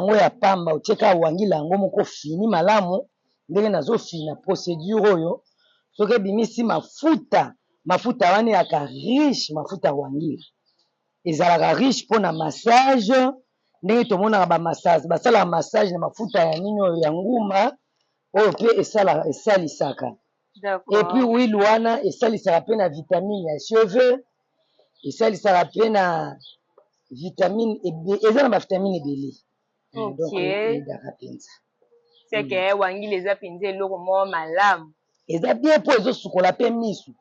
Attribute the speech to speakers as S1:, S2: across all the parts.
S1: yango ya pamba otieka wangila yango moko fini malamu ndenge nazofina procédure oyo soki ebimisi mafuta wana yaka riche mafuta ya wangila ezalaka riche mpona massage ndenge tomonaka bamassage basalaka massage na mafuta ya nini oyo ya nguma oyo mpe esalisaka epuis huile wana esalisaka mpe na vitamine ya cheveux esalisaka mpe na vitamine eza na bavitamine ebele donc edaka mpenza
S2: seke wangila eza mpenza eloko moko malamu
S1: eza bien mpo ezosukola mpe misu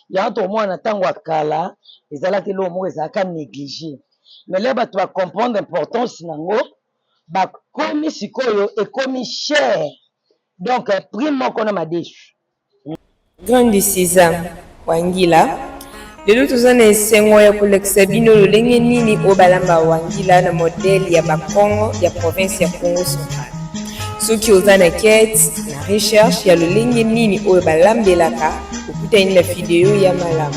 S1: yango tomona ntango ya kala ezalaki eloko moko ezalaka néglige mais lelo bato bacomprendre importance nango bakomi sikoyo ekomi cher donc prix moko na madesu
S3: grande sésame wangila lelo toza na esengo ya kolekisa bino lolenge nini oyo balamba wangila na modele ya bakongo ya province ya congo central soki oza na quête na recherche ya lolenge nini oyo balambelaka okutani na video ya malamu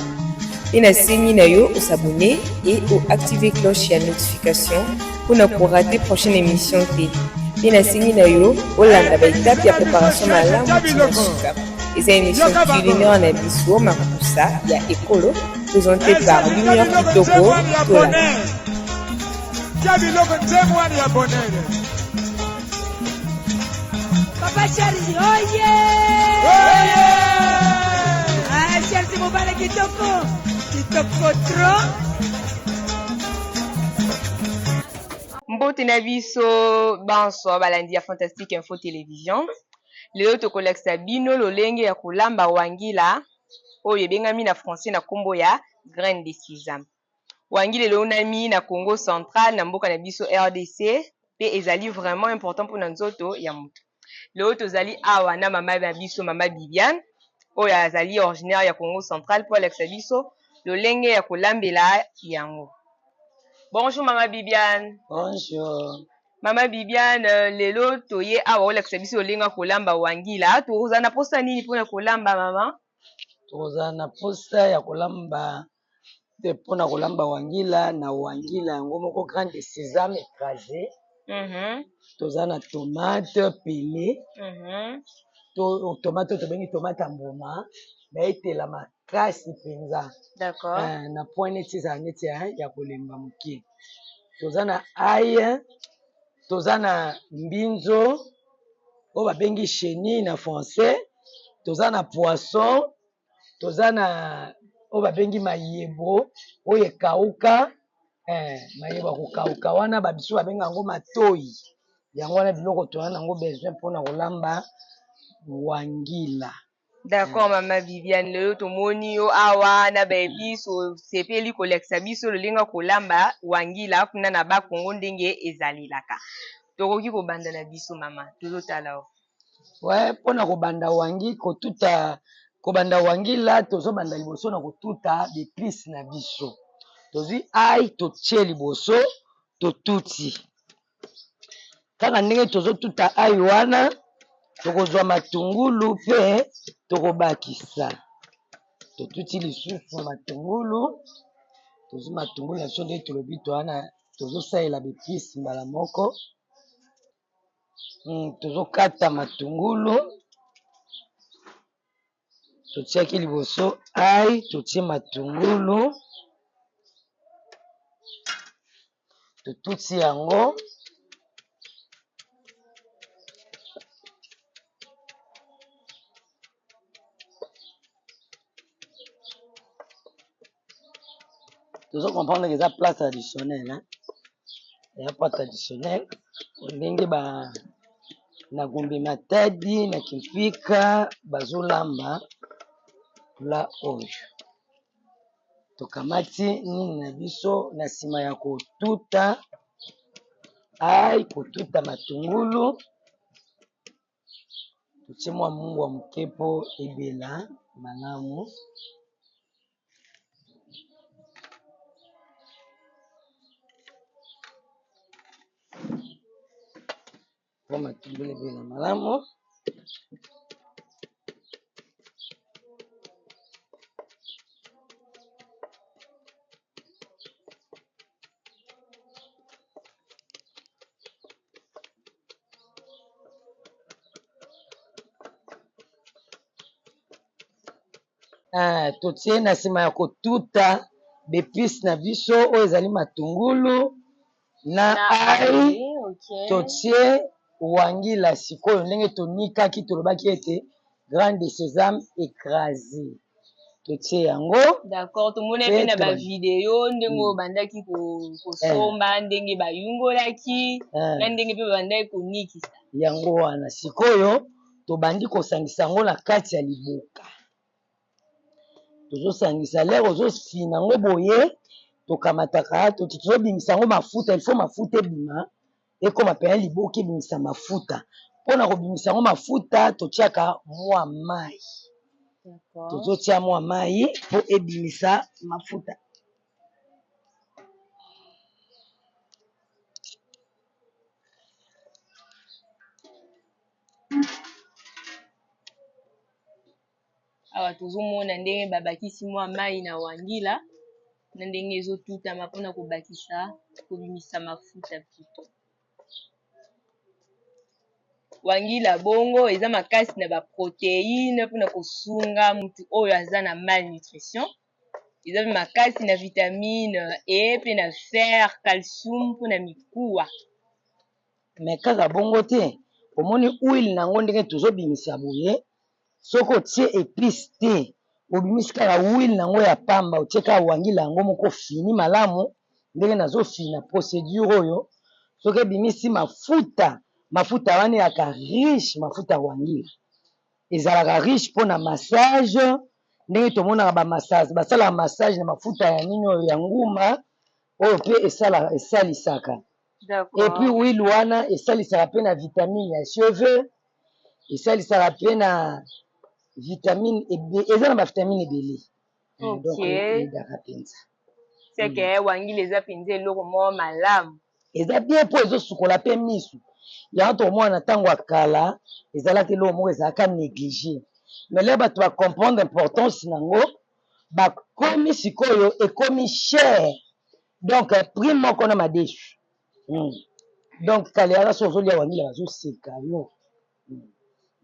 S3: mpe nasengi na yo osabone et oactive cloche ya notification mpona korate prochaine émission te mpe nasengi na yo olanda baetape ya préparation malamu tina suka eza émission culinaire na biso makusa ya ekolo présenté par Lumière Kitoko Tola.
S4: Papa Charlie, oye!
S5: Oye!
S4: Ah, Charlie Mobile Kitoko! Kitoko trop!
S2: Mbote na biso banso balandi ya Fantastique Info Télévision. Lelo tokolakisa bino lolenge ya kolamba wangila oyo ebengami na français na kombo ya graine de sésame. Wangila elonami na Congo central na mboka na biso RDC pe ezali vraiment important pour na nzoto ya moto. Lelo tozali awa na mama na biso mama Bibiane oyo azali originaire ya Congo central po alakisa biso lolenge ya kolambela yango. Bonjour Maman Bibiane.
S1: Bonjour.
S2: Maman Bibiane, lelo toye awa olakisa biso lolenga kolamba wangila. Toza na posa nini mpona kolamba mama?
S1: Toza na posa ya kolamba mpona kolamba wangila na wangila yango moko grande sésame écrasé. Toza na tomate pelé. Tomate tobengi tomate ya mbuma baetela makasi mpenza.
S2: D'accord.
S1: Na point neti ezala neti ya kolemba moke. Toza na ail, toza na mbinzo oyo babengi chenille na français, toza na poisson, toza na oyo babengi mayebo oyo ekauka mayebo ya kokauka wana babiso babenga yango matoi. Yango wana biloko toza nango besoin mpona kolamba wangila.
S2: D'accord mama Viviane, lelo tomoni yo awa na baepice osepeli kolekisa biso lolenga kolamba wangila kuna na bakongo ndenge ezalelaka. Tokoki kobanda na biso mama, tozotala o.
S1: Ouais, mpona kobanda wangi kobanda wangila tozobanda liboso na kotuta bepice na biso. Tozwi ai totie liboso totuti. Kaka ndenge tozotuta ai wana tokozwa matungulu mpe tokobakisa. Totuti lisusu matungulu, tozwi matungulu na biso ndenge tolobi towana tozosalela bepice mbala moko. Tozokata matungulu totiaki liboso ai totie matungulu totuti yango tozo comprendre que eza plat traditionnel eza plat traditionnel ndenge na Gombe Matadi na Kimpika bazolamba plat oyo. Tokamati nini na biso na nsima ya kotuta ai kotuta matungulu totie mwa mungu wa moke mpo ebela malamu. Po matungulu ebela malamu. totie na nsima ya kotuta bepice na biso oyo ezali matungulu na ai totie wangila sikoyo ndenge tonikaki tolobaki ete grain de sésame écrasé totie yango.
S2: D'accord, tomoni pe na ba video ndenge obandaki kosomba ndenge bayungolaki na ndenge pe bandaki konikisa
S1: yango wana sikoyo tobandi kosangisa yango na kati ya liboka tozosangisa lere ozofina yango boye tokamataka tozobimisa yango mafuta il faut mafuta ebima ekoma pena liboka ebimisa mafuta mpona kobimisa yango mafuta totiaka mwa mai tozotia mwa mai mpo ebimisa mafuta.
S2: awa tozomona ndenge babakisi mwa mai na wangila na ndenge ezotutama mpona kobakisa kobimisa mafuta plutôt. Wangila bongo eza makasi na baprotéine mpona kosunga mutu oyo aza na malnutrition, eza pe makasi na vitamine E pe na fer calcium mpona mikuwa.
S1: Me kaka bongo te omoni huile nango ndenge tozobimisa boye soki otie épice te obimisi kaka huile nango ya pamba otie kaka wangila yango moko fini malamu ndenge nazofina procédure oyo soki ebimisi mafuta wana yaka riche mafuta ya wangila ezalaka riche mpona massage ndenge tomonaka bamassage basalaka massage na mafuta ya nini oyo ya nguma oyo mpe esalisaka epuis huile wana esalisaka mpe na vitamine ya cheveux esalisaka mpe na vitamine eza na bavitamine ebele donc edaka mpenza
S2: seke wangila eza mpenza eloko moko malamu
S1: eza bien mpo ezosukola mpe misu yango tomona ntango ya kala ezalaki eloko moko ezalaka néglige mais lelo bato bacomprendre importance nango bakomi sikoyo ekomi cher donc prix moko na madesu donc kala yaka so ozolia wangila bazoseka yo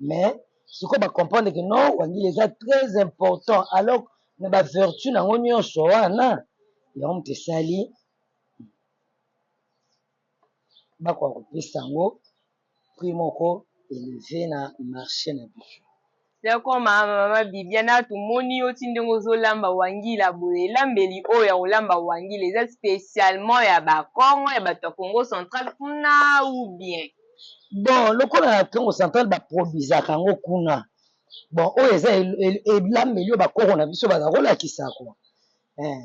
S1: mais sikoyo bacomprendre ke non wangila eza très important alors na bavertu nango nyonso wana yango moto esali bakoka kopesa yango prix moko élevé na marché na biso.
S2: D'accord mama Bibiana tomoni yo ti ndenge ozolamba wangila boye elambeli oyo ya kolamba wangila eza spécialement ya bakongo ya bato ya Congo central kuna ou bien
S1: bon lokola na Congo central baproduisaka yango kuna bon oyo eza elambeli oyo bakoko na biso baza kolakisa kwa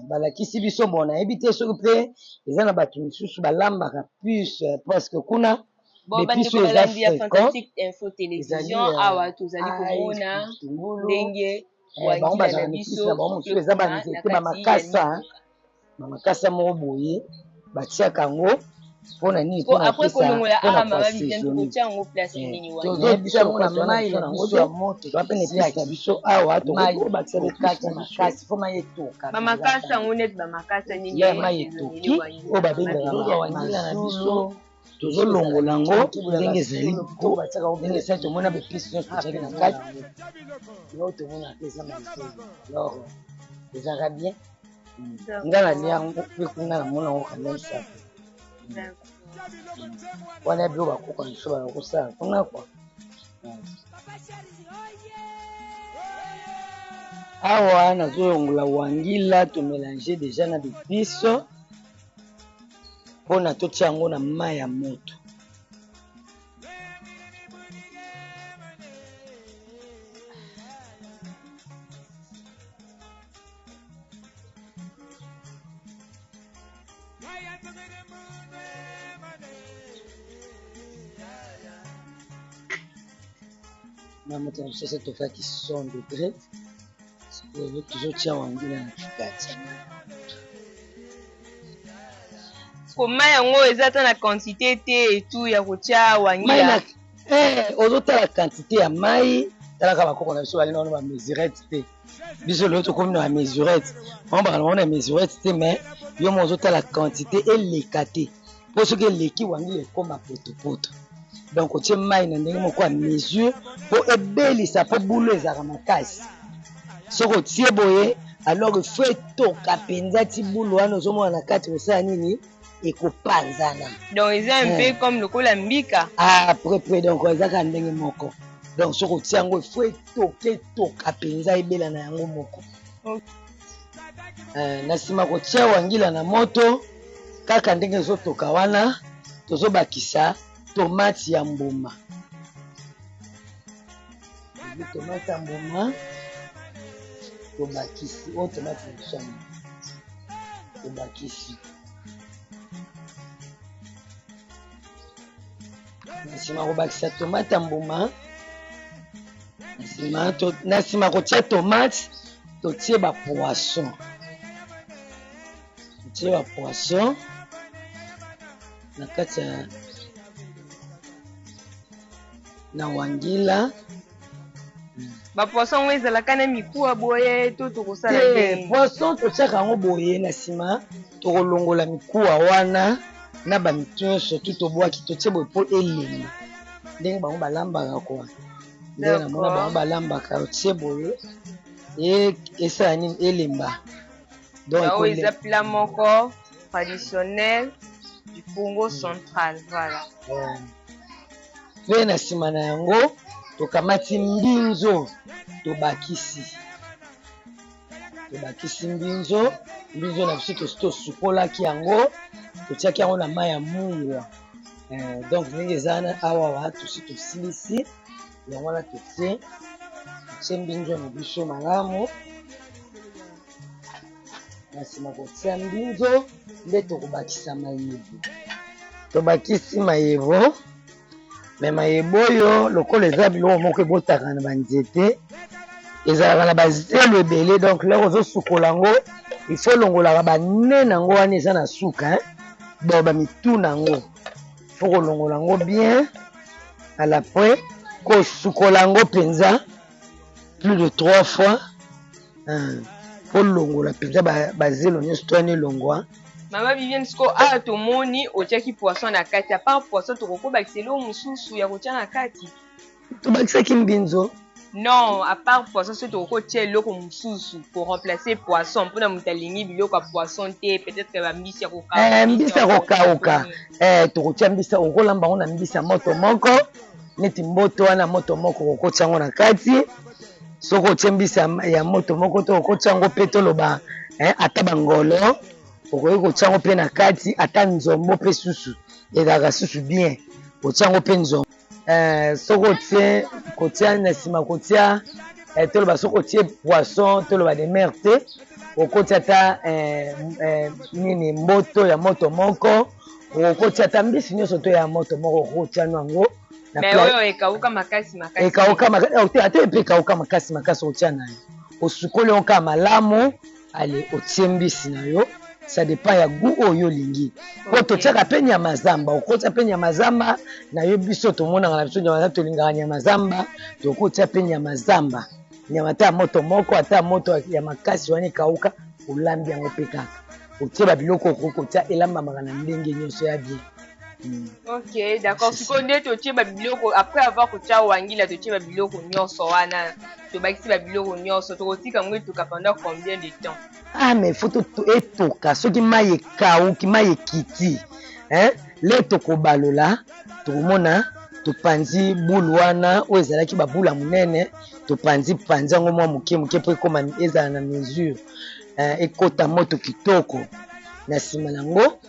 S1: balakisi biso bon nayebi te soki mpe eza na bato misusu balambaka plus parce que kuna
S2: bandeko balandi ya Fantastique Info Télévision awa tozali komona ndenge wangila na biso
S1: eza banzete bamakasa moko boye batiaka yango mpona nini
S2: après kolongola awa mama Bibiana tokotia yango place nini
S1: tozotia yango na mai na biso ya moto toape na epice na biso awa tokobakisa bekati makasi fo mai etoka
S2: bamakasa yango neti bamakasa nini
S1: ya mai etoki oyo babengaka wangila na biso tozolongola yango ndenge ezali ndenge esali tomona bepice nyonso totiaki na kati oyo tomona mpe eza alors ezalaka bien nga nalia yango mpe kuna namona yango kameme sape wana bio bakoko na biso bazakosala kuna kwa awa nazoyongola wangila tomélange déjà na bepice mpona totia yango na mai ya moto na moto na biso se tofaki 100 degré sikoyo tozotia wangila na kati
S2: koma yango eza ta na quantité te etu ya kotia wangila
S1: ozotala quantité ya mai talaka bakoko na biso balina wana bamesurette te biso lelo tokomi na bamesurette bango bakala bango na mesurette te mais yo mo ozotala quantité eleka te mpo soki eleki wangila ekoma potopoto donc otie mai na ndenge moko ya mesure mpo ebelisa mpo bulu ezalaka makasi soko tie boye alors il faut etoka penza ti bulu wana ozomona na kati kosala nini ekopanzana.
S2: Donc ils ont un peu comme le kola mbika.
S1: Ah près donc eza ka ndenge moko. Donc soko tie yango il faut etoka penza ebela na yango moko. Na nsima kotia wangila na moto kaka ndenge ezotoka wana tozobakisa tomate ya mbuma. Tomate ya mbuma tobakisi o tomate ya mbuma tobakisi. Na nsima kobakisa tomate ya mbuma na nsima kotia tomate totie ba poisson. Totie ba poisson na kati ya na wangila.
S2: Ba poisson ezalaka na mikuwa boye to tokosala
S1: te poisson totiaka yango boye na nsima tokolongola mikuwa wana na bamitu nyonso tu tobwaki totie boye mpo elemba ndenge bango balambaka kwa ndenge namona bango balambaka otie boye esala nini elemba.
S2: Donc eza plat moko traditionnel du Congo central. Voilà.
S1: Mpe na nsima na yango tokamati mbinzo tobakisi mbinzo na biso tosi tosukolaki yango totiaki yango na mai ya mungwa. Donc ndenge eza wana awawa tosi tosilisi yango wana totie mbinzo na biso malamu. Na nsima kotia mbinzo nde tokobakisa mayebo. Tobakisi mayebo me mayebo oyo lokola eza biloko moko ebotaka na banzete ezalaka na bazelo ebele. Donc lero ozosukola yango il faut longolaka banene yango wana eza na suka bon bamitu na yango faut kolongola yango bien à l'après kosukola yango mpenza plus de 3 fois po longola mpenza bazelo nyonso to wana elongwa.
S2: Mama Vivienne siko awa tomoni otiaki poisson na kati. A part poisson tokokobakisa eloko mosusu ya kotia na kati.
S1: Tobakisaki mbinzo.
S2: Non, à part poisson so tokokotia eloko mosusu pour remplacer poisson mpona moto alingi biloko ya poisson te peut-être bambisi ya kokauka.
S1: Mbisi ya kokauka tokotia mbisa okolamba yango na mbisi ya moto moko neti mboto wana moto moko kokotia yango na kati. Soko otie mbisi ya moto moko to okotia yango mpe toloba ata bangolo okoki kotia yango mpe na kati ata nzombo mpe susu ezalaka susu bien otia yango mpe nzombo. Soko otie kotia na nsima kotia toloba soko otie poisson toloba de mer te okotia ata nini mboto ya moto moko okotia ata mbisi nyonso to ya moto moko okotia yango.
S2: Mais oyo ekauka makasi.
S1: Ekauka makasi ate epe ekauka makasi otia nayo osukoli yango kaka malamu ale otie mbisi na yo ça dépend ya goût oyo olingi. Po totiaka mpe nyama zamba okotia mpe nyama zamba na yo biso tomonaka na biso nyama zamba tolingaka nyama zamba tokotia mpe nyama zamba nyama ta ya moto moko ata ya moto ya makasi wana ekauka olambi yango mpe kaka otie babiloko okoki kotia elambamaka na ndenge nyonso ya bien.
S2: Ok, d'accord. Siko nde totie babiloko après avoir kotia wangila totie babiloko nyonso wana tobakisi babiloko nyonso tokotika yango etoka pendant combien de temps?
S1: Mais faut etoka soki mai ekauki mai ekiti le tokobalola tokomona topanzi bulu wana oyo ezalaki babulu ya monene topanzi yango mwa moke mpo ekoma ezala na mesure ekota moto kitoko. Na nsima nango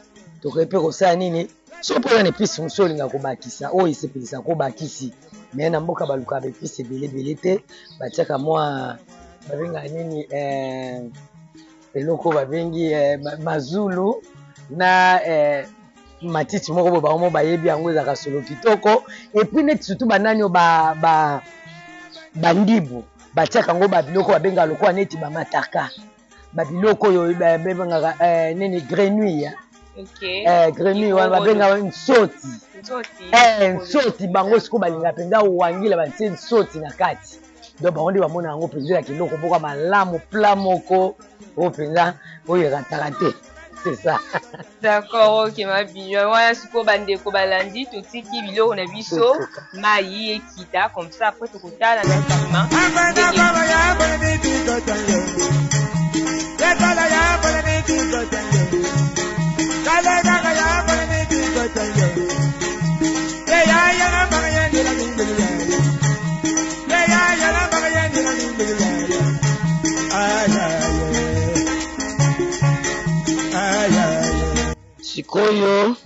S1: tokoki mpe kosala nini so mpo na episi mosu olinga kobakisa oyo esepelisa kobakisi me na mboka balukaka baepisi ebelebele te batiaka mwa babengaka nini eloko babengi mazulu na matiti moko bo bango bayebi yango ezalaka solo kitoko. Epui neti surtout banani oyo bandibu batiaka yango babiloko babengaka lokola neti bamataka babiloko oyo babengaka nini grenouille. Grenouille wana babengaka nsoti. Nsoti bango siko balinga mpenza wangila batie nsoti na kati donc bango nde bamona yango mpenza ya kiloko moko malamu pla moko oyo mpenza oyo ekataka te c'est ça.
S2: D'accord, ok, ma bino. Wana siko bandeko balandi totiki biloko na biso mai ekita comme ça après tokotala na nsima
S1: sikoyo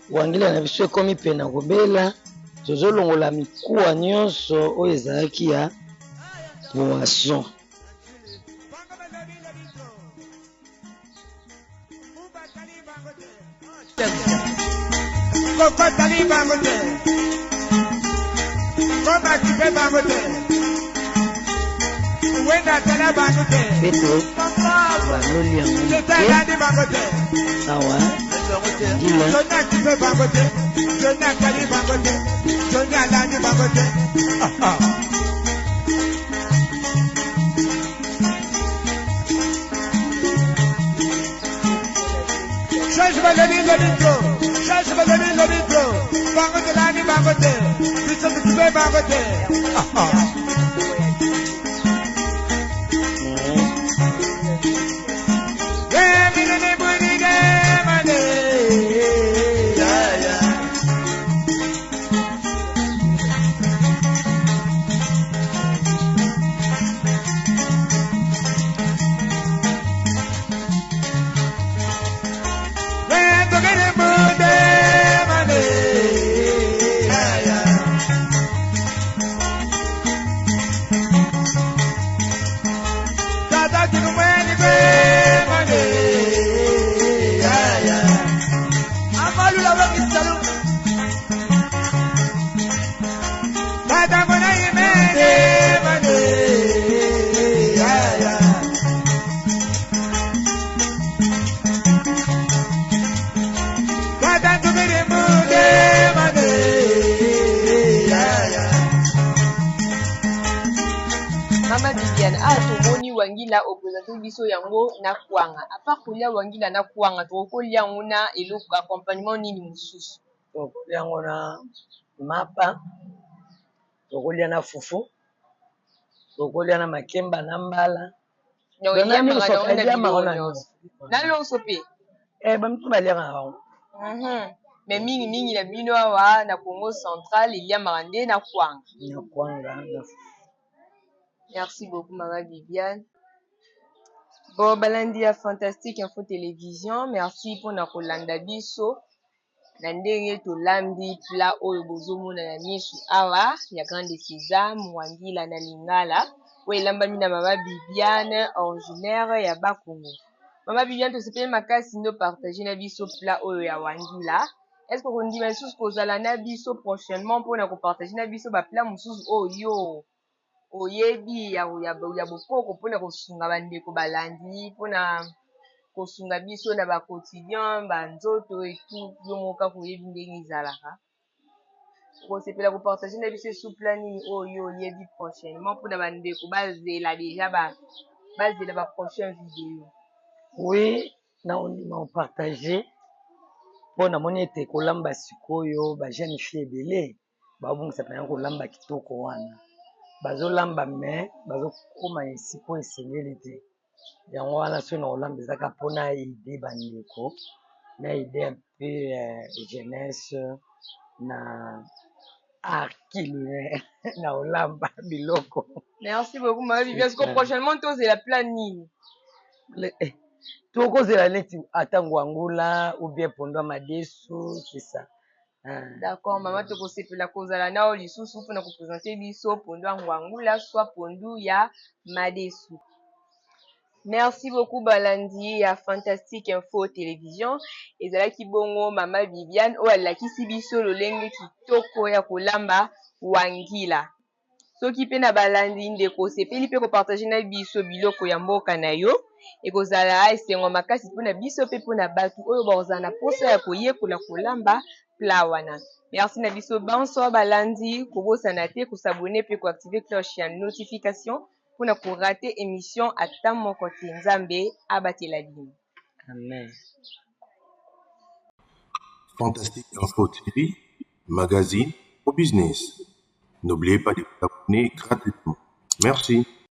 S1: wangila na biso ekomi pena kobela tozolongola mikuwa nyonso oyo ezalaki ya poisson.
S5: Kokotali bangote, komakipe bangote, wenda tala bangote,
S1: peto banoli yango
S5: tetalani bangote,
S1: awa
S5: dila, jona kipe bangote, jona kali bangote, jona lani bangote. Change le micro, change le micro, bangote lani bangote, biso kipe bangote.
S2: Mama Viviane, tomoni wangila opresente biso yango na kwanga. A part kolia wangila na kwanga, tokolia yango na eloko accompagnement nini mosusu?
S1: tokolia yango na mapa, tokolia na fufu, tokolia na makemba na mbala.
S2: Donc
S1: Dona
S2: il y
S1: nyonso
S2: a
S1: kalia
S2: biloko
S1: na
S2: nyonso.
S1: nyonso.
S2: Na loso pe.
S1: Bamitu baliaka yango.
S2: Mais mingi na bino awa na Congo central il y a marande na kwanga.
S1: Na kwanga na fufu.
S2: Merci beaucoup Maman Viviane. Bon, balandi ya Fantastique Info Télévision, merci pour na kolanda biso. Na ndenge tolambi plat oyo bozomona na misu awa ya Grande Sésame wangila na lingala oyo elambami na Mama Viviane originaire ya Bakongo. Mama Viviane tosepeli makasi ndo partage na biso plat oyo ya wangila. Est-ce que kondima lisusu kozala na biso prochainement mpona kopartage na biso baplat mosusu oyo oyebi ya bokoko mpona kosunga bandeko balandi mpona kosunga biso na ba quotidien banzoto etout yo moka koyebi ndenge ezalaka kosepela kopartage na biso esupla nini oyo oyebi prochainement mpona bandeko bazela deja bazela ba prochain video.
S1: Oui, na ondima opartage mpo namoni ete kolamba sikoyo bajeune fille ebele babongisa mpena kolamba kitoko wana bazolamba me bazokoma esiko esengeli te yango wana soki na kolamba ezaka mpona ide bandeko na ide mpe jeunesse na art culinaire na kolamba biloko.
S2: Merci beaucoup Mama Viviane. Est-ce que prochainement tozela plan nini?
S1: tokozela neti atango angula ou bien pondo madesu c'est ça.
S2: D'accord mama tokosepela kozala nao lisusu mpona kopresente biso pondu ya ngwangula soit pondu ya madesu. Merci beaucoup balandi ya Fantastique Info Télévision. Ezalaki bongo Mama Viviane oyo alakisi biso lolenge kitoko ya kolamba wangila. Soki pe na balandi ndeko sepeli pe kopartage na biso biloko ya mboka na yo ekozala esengo makasi mpona biso pe mpona bato oyo bazala na posa ya koyekola kolamba plat wana. Merci na biso banso balandi kobosana te kosabone pe koactive cloche ya notification mpona korate émission ata moko te nzambe abatela bino.
S1: Amen.
S6: Fantastique Info TV, magazine au business. N'oubliez pas de vous abonner gratuitement. Merci.